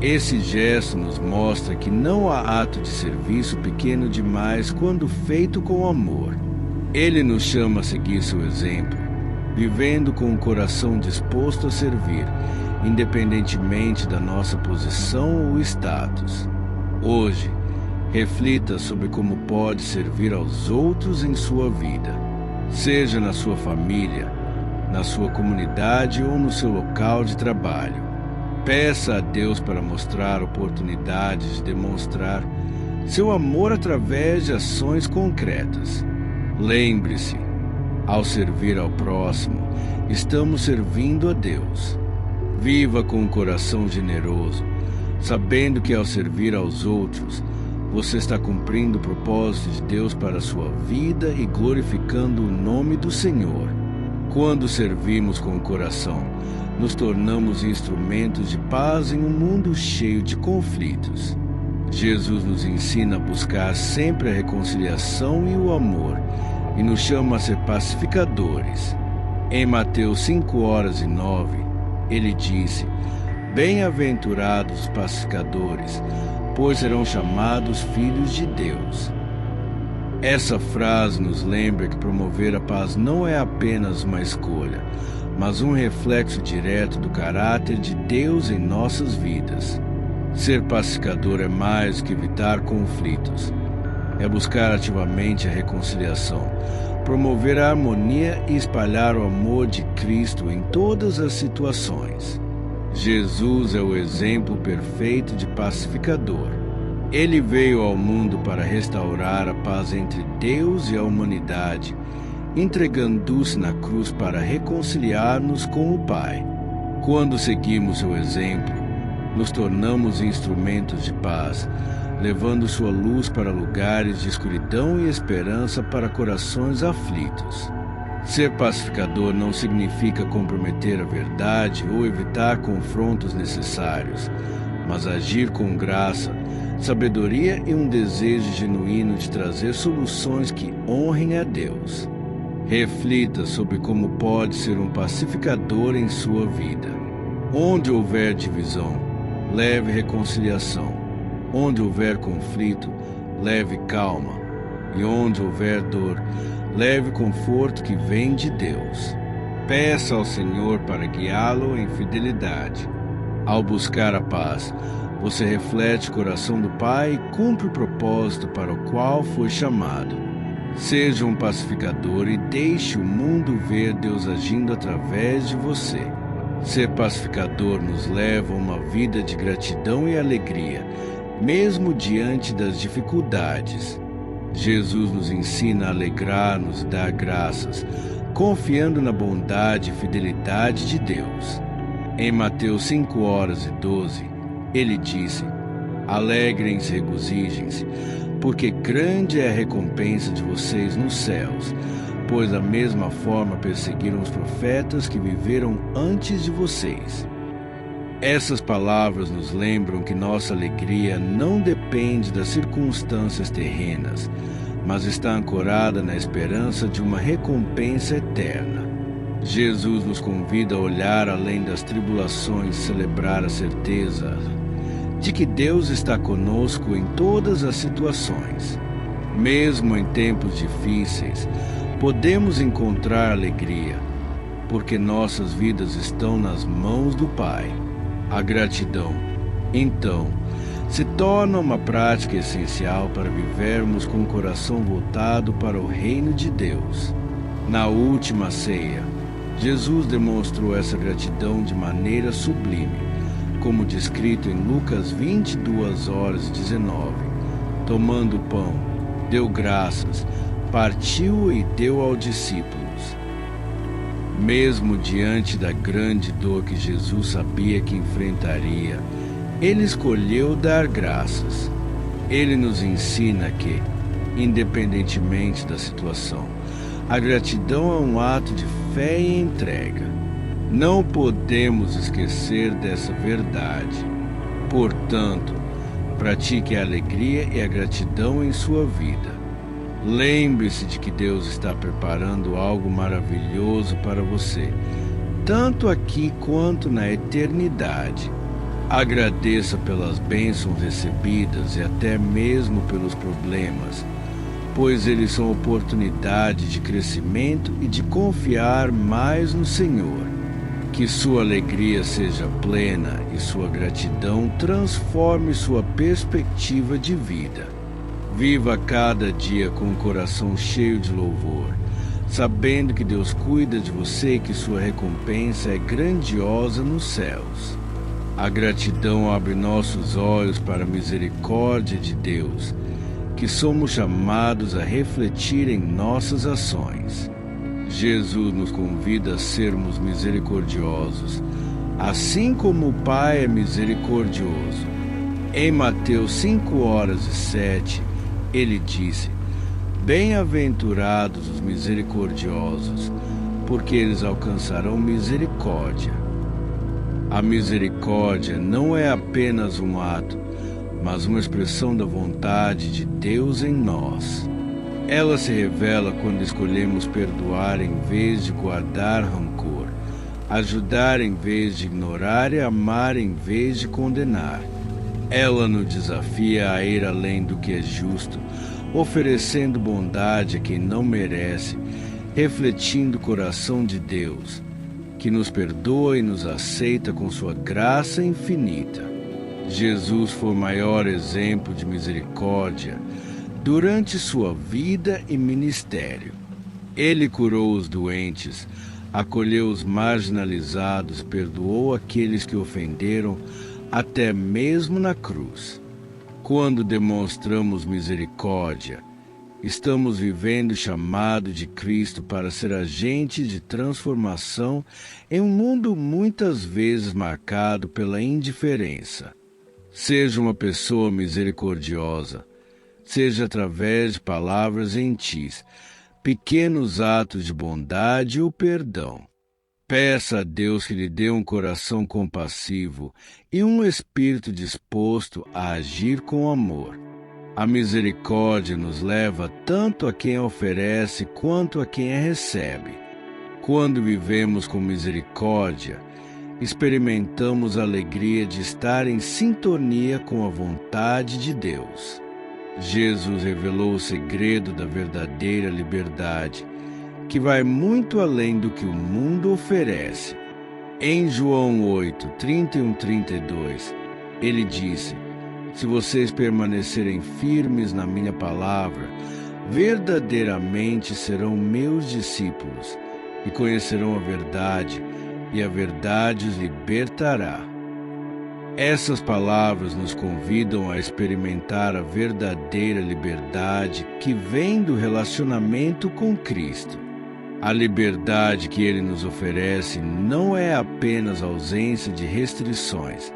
Esse gesto nos mostra que não há ato de serviço pequeno demais quando feito com amor. Ele nos chama a seguir seu exemplo, vivendo com o coração disposto a servir, independentemente da nossa posição ou status. Hoje, reflita sobre como pode servir aos outros em sua vida, seja na sua família, na sua comunidade ou no seu local de trabalho. Peça a Deus para mostrar oportunidades de demonstrar seu amor através de ações concretas. Lembre-se, ao servir ao próximo, estamos servindo a Deus. Viva com um coração generoso, sabendo que ao servir aos outros, você está cumprindo o propósito de Deus para a sua vida e glorificando o nome do Senhor. Quando servimos com o coração, nos tornamos instrumentos de paz em um mundo cheio de conflitos. Jesus nos ensina a buscar sempre a reconciliação e o amor, e nos chama a ser pacificadores. Em Mateus 5:9, ele disse: Bem-aventurados os pacificadores, pois serão chamados filhos de Deus. Essa frase nos lembra que promover a paz não é apenas uma escolha, mas um reflexo direto do caráter de Deus em nossas vidas. Ser pacificador é mais que evitar conflitos. É buscar ativamente a reconciliação, promover a harmonia e espalhar o amor de Cristo em todas as situações. Jesus é o exemplo perfeito de pacificador. Ele veio ao mundo para restaurar a paz entre Deus e a humanidade, entregando-se na cruz para reconciliar-nos com o Pai. Quando seguimos seu exemplo, nos tornamos instrumentos de paz, levando sua luz para lugares de escuridão e esperança para corações aflitos. Ser pacificador não significa comprometer a verdade ou evitar confrontos necessários, mas agir com graça, sabedoria e um desejo genuíno de trazer soluções que honrem a Deus. Reflita sobre como pode ser um pacificador em sua vida. Onde houver divisão, leve reconciliação. Onde houver conflito, leve calma. E onde houver dor, leve conforto que vem de Deus. Peça ao Senhor para guiá-lo em fidelidade. Ao buscar a paz, você reflete o coração do Pai e cumpre o propósito para o qual foi chamado. Seja um pacificador e deixe o mundo ver Deus agindo através de você. Ser pacificador nos leva a uma vida de gratidão e alegria, mesmo diante das dificuldades. Jesus nos ensina a alegrar-nos e dar graças, confiando na bondade e fidelidade de Deus. Em Mateus 5:12, ele disse: Alegrem-se e regozijem-se, porque grande é a recompensa de vocês nos céus, pois da mesma forma perseguiram os profetas que viveram antes de vocês. Essas palavras nos lembram que nossa alegria não depende das circunstâncias terrenas, mas está ancorada na esperança de uma recompensa eterna. Jesus nos convida a olhar além das tribulações e celebrar a certeza de que Deus está conosco em todas as situações. Mesmo em tempos difíceis, podemos encontrar alegria, porque nossas vidas estão nas mãos do Pai. A gratidão, então, se torna uma prática essencial para vivermos com o coração voltado para o reino de Deus. Na última ceia, Jesus demonstrou essa gratidão de maneira sublime, como descrito em Lucas 22:19. Tomando o pão, deu graças, partiu e deu aos discípulos. Mesmo diante da grande dor que Jesus sabia que enfrentaria, ele escolheu dar graças. Ele nos ensina que, independentemente da situação, a gratidão é um ato de fé e entrega. Não podemos esquecer dessa verdade. Portanto, pratique a alegria e a gratidão em sua vida. Lembre-se de que Deus está preparando algo maravilhoso para você, tanto aqui quanto na eternidade. Agradeça pelas bênçãos recebidas e até mesmo pelos problemas, pois eles são oportunidade de crescimento e de confiar mais no Senhor. Que sua alegria seja plena e sua gratidão transforme sua perspectiva de vida. Viva cada dia com o coração cheio de louvor, sabendo que Deus cuida de você e que sua recompensa é grandiosa nos céus. A gratidão abre nossos olhos para a misericórdia de Deus, que somos chamados a refletir em nossas ações. Jesus nos convida a sermos misericordiosos, assim como o Pai é misericordioso. Em Mateus 5:7, ele disse: Bem-aventurados os misericordiosos, porque eles alcançarão misericórdia. A misericórdia não é apenas um ato, mas uma expressão da vontade de Deus em nós. Ela se revela quando escolhemos perdoar em vez de guardar rancor, ajudar em vez de ignorar e amar em vez de condenar. Ela nos desafia a ir além do que é justo, oferecendo bondade a quem não merece, refletindo o coração de Deus, que nos perdoa e nos aceita com sua graça infinita. Jesus foi o maior exemplo de misericórdia durante sua vida e ministério. Ele curou os doentes, acolheu os marginalizados, perdoou aqueles que ofenderam, até mesmo na cruz. Quando demonstramos misericórdia, estamos vivendo o chamado de Cristo para ser agentes de transformação em um mundo muitas vezes marcado pela indiferença. Seja uma pessoa misericordiosa, seja através de palavras gentis, pequenos atos de bondade ou perdão. Peça a Deus que lhe dê um coração compassivo e um espírito disposto a agir com amor. A misericórdia nos leva tanto a quem a oferece quanto a quem a recebe. Quando vivemos com misericórdia, experimentamos a alegria de estar em sintonia com a vontade de Deus. Jesus revelou o segredo da verdadeira liberdade, que vai muito além do que o mundo oferece. Em João 8, 31-32, ele disse: se vocês permanecerem firmes na minha palavra, verdadeiramente serão meus discípulos e conhecerão a verdade, e a verdade os libertará. Essas palavras nos convidam a experimentar a verdadeira liberdade que vem do relacionamento com Cristo. A liberdade que Ele nos oferece não é apenas ausência de restrições,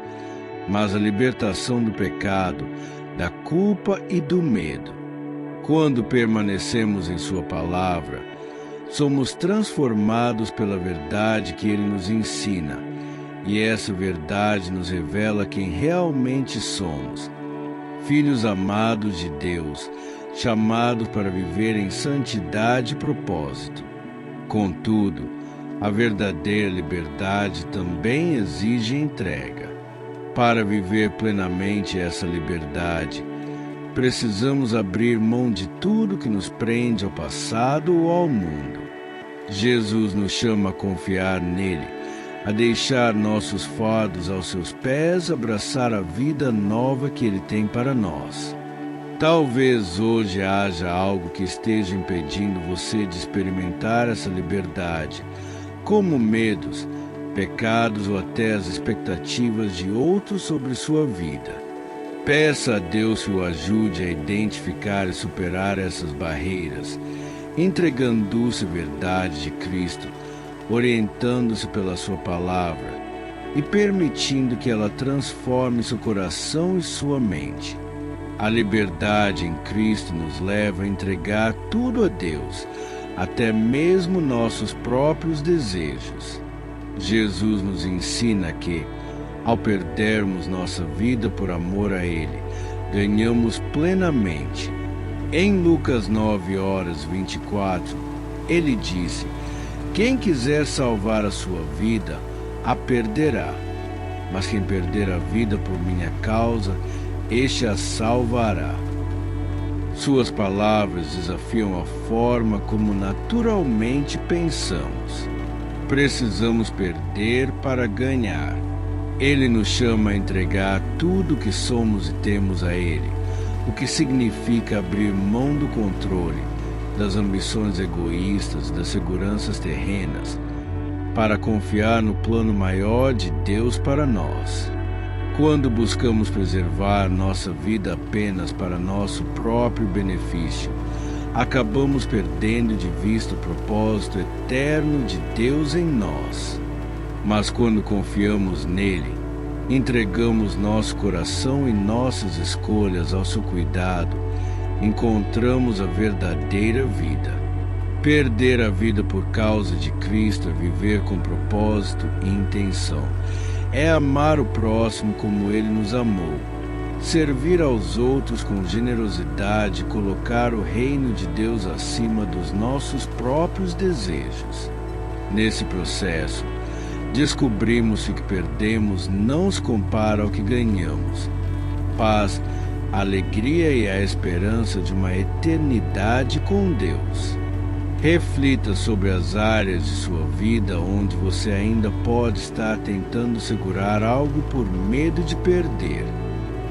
mas a libertação do pecado, da culpa e do medo. Quando permanecemos em Sua palavra, somos transformados pela verdade que Ele nos ensina, e essa verdade nos revela quem realmente somos, filhos amados de Deus, chamados para viver em santidade e propósito. Contudo, a verdadeira liberdade também exige entrega. Para viver plenamente essa liberdade, precisamos abrir mão de tudo que nos prende ao passado ou ao mundo. Jesus nos chama a confiar nele, a deixar nossos fardos aos seus pés, abraçar a vida nova que ele tem para nós. Talvez hoje haja algo que esteja impedindo você de experimentar essa liberdade, como medos, pecados ou até as expectativas de outros sobre sua vida. Peça a Deus que o ajude a identificar e superar essas barreiras, entregando-se à verdade de Cristo, orientando-se pela sua palavra e permitindo que ela transforme seu coração e sua mente. A liberdade em Cristo nos leva a entregar tudo a Deus, até mesmo nossos próprios desejos. Jesus nos ensina que, ao perdermos nossa vida por amor a Ele, ganhamos plenamente. Em Lucas 9:24, ele disse: quem quiser salvar a sua vida, a perderá. Mas quem perder a vida por minha causa, este a salvará. Suas palavras desafiam a forma como naturalmente pensamos. Precisamos perder para ganhar. Ele nos chama a entregar tudo o que somos e temos a Ele, o que significa abrir mão do controle, das ambições egoístas, das seguranças terrenas, para confiar no plano maior de Deus para nós. Quando buscamos preservar nossa vida apenas para nosso próprio benefício, acabamos perdendo de vista o propósito eterno de Deus em nós. Mas quando confiamos nele, entregamos nosso coração e nossas escolhas ao seu cuidado, encontramos a verdadeira vida. Perder a vida por causa de Cristo é viver com propósito e intenção. É amar o próximo como ele nos amou, servir aos outros com generosidade e colocar o reino de Deus acima dos nossos próprios desejos. Nesse processo, descobrimos que o que perdemos não se compara ao que ganhamos. Paz, a alegria e a esperança de uma eternidade com Deus. Reflita sobre as áreas de sua vida onde você ainda pode estar tentando segurar algo por medo de perder.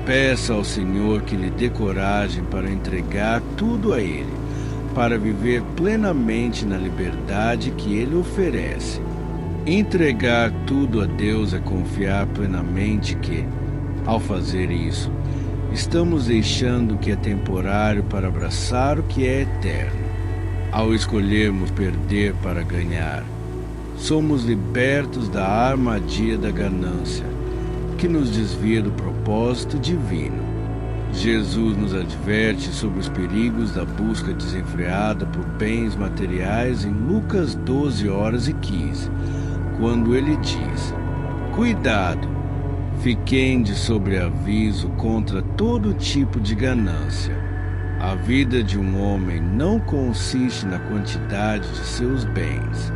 Peça ao Senhor que lhe dê coragem para entregar tudo a Ele, para viver plenamente na liberdade que Ele oferece. Entregar tudo a Deus é confiar plenamente que, ao fazer isso, estamos deixando o que é temporário para abraçar o que é eterno. Ao escolhermos perder para ganhar, somos libertos da armadilha da ganância, que nos desvia do propósito divino. Jesus nos adverte sobre os perigos da busca desenfreada por bens materiais em Lucas 12:15, quando ele diz: cuidado, fiquem de sobreaviso contra todo tipo de ganância. A vida de um homem não consiste na quantidade de seus bens.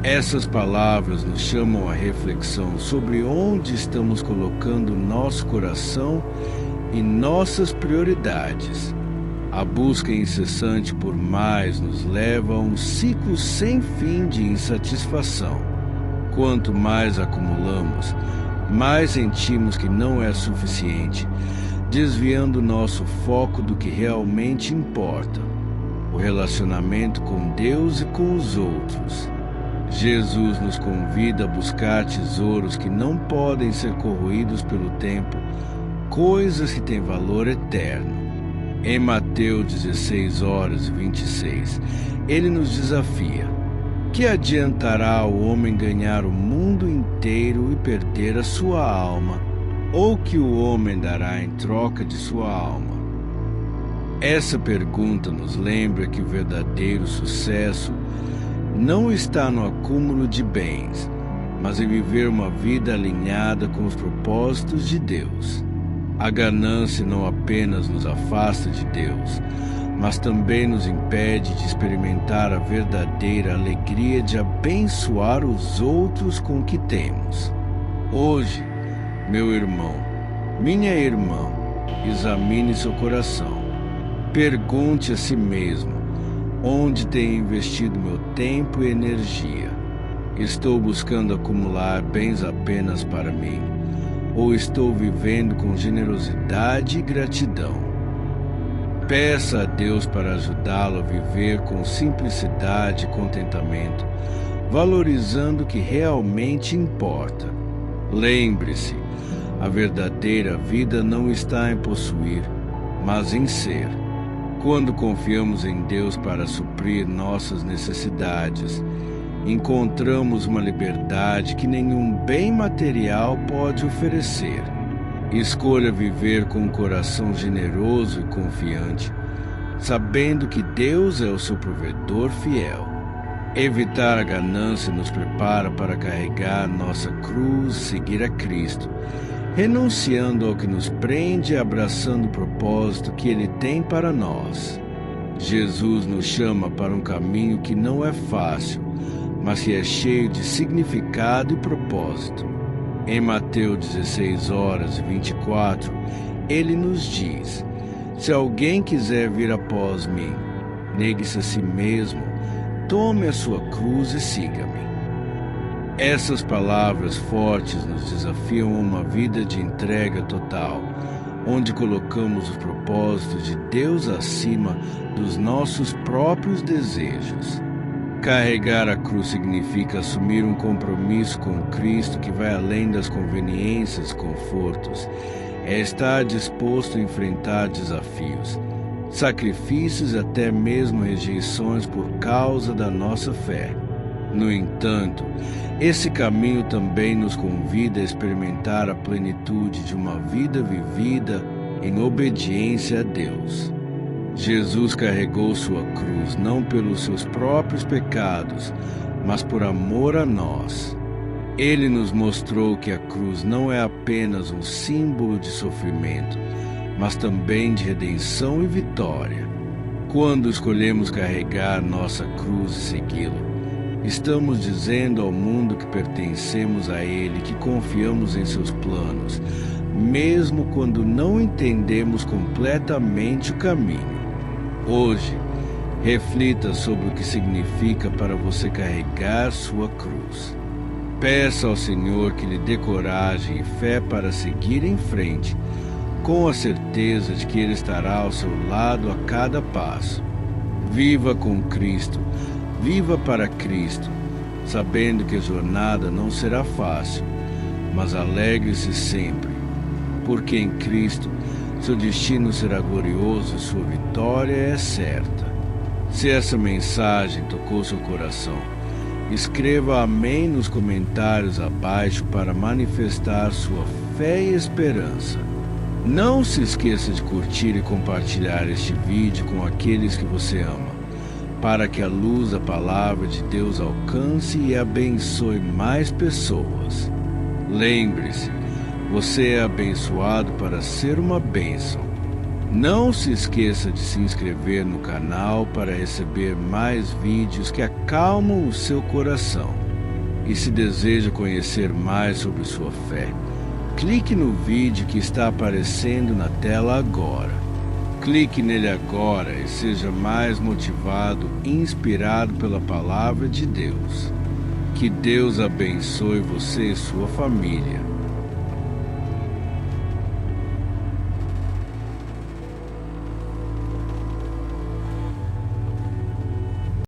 Essas palavras nos chamam à reflexão sobre onde estamos colocando nosso coração e nossas prioridades. A busca incessante por mais nos leva a um ciclo sem fim de insatisfação. Quanto mais acumulamos, mais sentimos que não é suficiente, desviando nosso foco do que realmente importa: o relacionamento com Deus e com os outros. Jesus nos convida a buscar tesouros que não podem ser corroídos pelo tempo, coisas que têm valor eterno. Em Mateus 16:26, ele nos desafia: que adiantará ao homem ganhar o mundo inteiro e perder a sua alma? Ou que o homem dará em troca de sua alma? Essa pergunta nos lembra que o verdadeiro sucesso não está no acúmulo de bens, mas em viver uma vida alinhada com os propósitos de Deus. A ganância não apenas nos afasta de Deus, mas também nos impede de experimentar a verdadeira alegria de abençoar os outros com o que temos. Hoje, meu irmão, minha irmã, examine seu coração. Pergunte a si mesmo: onde tenho investido meu tempo e energia? Estou buscando acumular bens apenas para mim? Ou estou vivendo com generosidade e gratidão? Peça a Deus para ajudá-lo a viver com simplicidade e contentamento, valorizando o que realmente importa. Lembre-se, a verdadeira vida não está em possuir, mas em ser. Quando confiamos em Deus para suprir nossas necessidades, encontramos uma liberdade que nenhum bem material pode oferecer. Escolha viver com um coração generoso e confiante, sabendo que Deus é o seu provedor fiel. Evitar a ganância nos prepara para carregar nossa cruz e seguir a Cristo, renunciando ao que nos prende e abraçando o propósito que Ele tem para nós. Jesus nos chama para um caminho que não é fácil, mas que é cheio de significado e propósito. Em Mateus 16:24, Ele nos diz: se alguém quiser vir após mim, negue-se a si mesmo, tome a sua cruz e siga-me. Essas palavras fortes nos desafiam a uma vida de entrega total, onde colocamos os propósitos de Deus acima dos nossos próprios desejos. Carregar a cruz significa assumir um compromisso com Cristo que vai além das conveniências e confortos. É estar disposto a enfrentar desafios, sacrifícios e até mesmo rejeições por causa da nossa fé. No entanto, esse caminho também nos convida a experimentar a plenitude de uma vida vivida em obediência a Deus. Jesus carregou sua cruz não pelos seus próprios pecados, mas por amor a nós. Ele nos mostrou que a cruz não é apenas um símbolo de sofrimento, mas também de redenção e vitória. Quando escolhemos carregar nossa cruz e segui-lo, estamos dizendo ao mundo que pertencemos a Ele, que confiamos em seus planos, mesmo quando não entendemos completamente o caminho. Hoje, reflita sobre o que significa para você carregar sua cruz. Peça ao Senhor que lhe dê coragem e fé para seguir em frente, com a certeza de que Ele estará ao seu lado a cada passo. Viva com Cristo, viva para Cristo, sabendo que a jornada não será fácil, mas alegre-se sempre, porque em Cristo seu destino será glorioso e sua vitória é certa. Se essa mensagem tocou seu coração, Escreva amém nos comentários abaixo para manifestar sua fé e esperança. Não se esqueça de curtir e compartilhar este vídeo com aqueles que você ama, para que a luz da palavra de Deus alcance e abençoe mais pessoas. Lembre-se, você é abençoado para ser uma bênção. Não se esqueça de se inscrever no canal para receber mais vídeos que acalmam o seu coração. E se deseja conhecer mais sobre sua fé, clique no vídeo que está aparecendo na tela agora. Clique nele agora e seja mais motivado e inspirado pela palavra de Deus. Que Deus abençoe você e sua família.